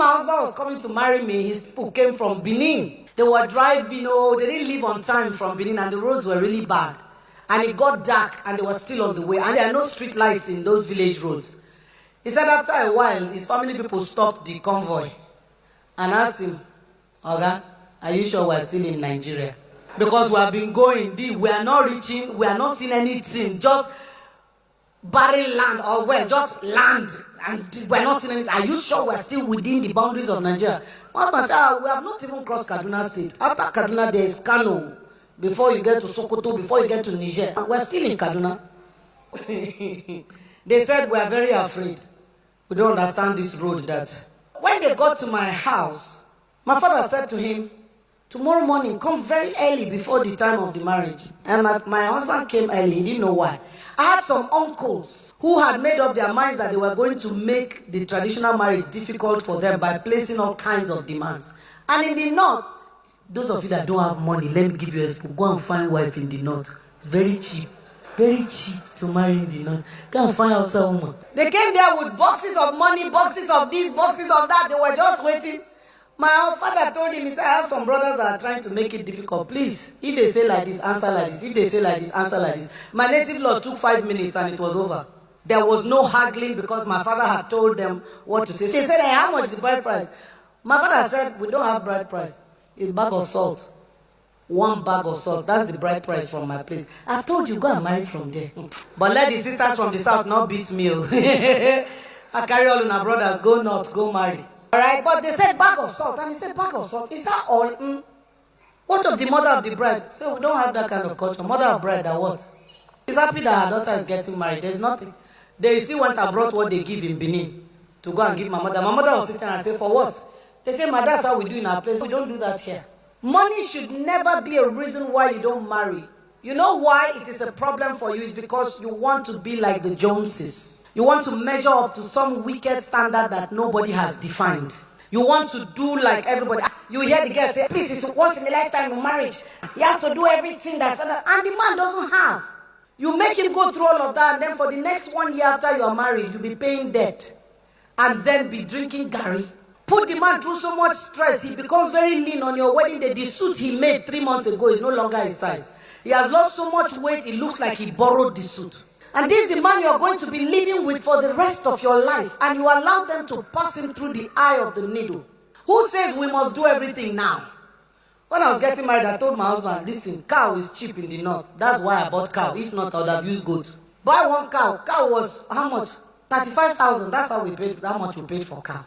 my husband was coming to marry me, his people came from Benin. They were driving, they didn't leave on time from Benin, and the roads were really bad. And it got dark, and they were still on the way. And there are no street lights in those village roads. He said after a while, his family people stopped the convoy and asked him, Oga, are you sure we're still in Nigeria? Because we have been going, we are not reaching, we are not seeing anything, just barren land, or well, just land, and we're not seeing anything. Are you sure we're still within the boundaries of Nigeria? My husband said, we have not even crossed Kaduna State. After Kaduna, there is Kano. Before you get to Sokoto, before you get to Niger, we're still in Kaduna. They said, we are very afraid. We don't understand this road that. When they got to my house, my father said to him, tomorrow morning, come very early before the time of the marriage. And my husband came early, he didn't know why. I had some uncles who had made up their minds that they were going to make the traditional marriage difficult for them by placing all kinds of demands. And in the north, those of you that don't have money, let me give you a spoon. Go and find wife in the north. It's very cheap. Very cheap to marry in the north. Go and find outside woman. They came there with boxes of money, boxes of this, boxes of that. They were just waiting. My father told him, he said, I have some brothers that are trying to make it difficult. Please, if they say like this, answer like this. If they say like this, answer like this. My native law took 5 minutes and it was over. There was no haggling because my father had told them what to say. She said, hey, how much is the bride price? My father said, we don't have bride price. It's a bag of salt. 1 bag of salt. That's the bride price from my place. I've told you, go and marry from there. But let the sisters from the south not beat me. I carry all my brothers, go north, go marry. Alright, but they said bag of salt. And he said, bag of salt? Is that all? What of the mother of the bride? So we don't have that kind of culture. Mother of bride, that what? She's happy that her daughter is getting married. There's nothing. They still went and brought what they give in Benin to go and give my mother. My mother was sitting and said, for what? They say, ma, that's how we do in our place. We don't do that here. Money should never be a reason why you don't marry. You know why it is a problem for you? It's because you want to be like the Joneses. You want to measure up to some wicked standard that nobody has defined. You want to do like everybody. You hear the girl say, please, it's once in a lifetime of marriage. He has to do everything that's... And the man doesn't have. You make him go through all of that, and then for the next 1 year after you are married, you'll be paying debt. And then be drinking Gary. Put the man through so much stress, he becomes very lean on your wedding day. The suit he made 3 months ago is no longer his size. He has lost so much weight, it looks like he borrowed the suit. And this is the man you are going to be living with for the rest of your life. And you allow them to pass him through the eye of the needle. Who says we must do everything now? When I was getting married, I told my husband, listen, cow is cheap in the north. That's why I bought cow. If not, I would have used goat. Buy 1 cow. Cow was how much? 35,000. That's how much we paid for cow.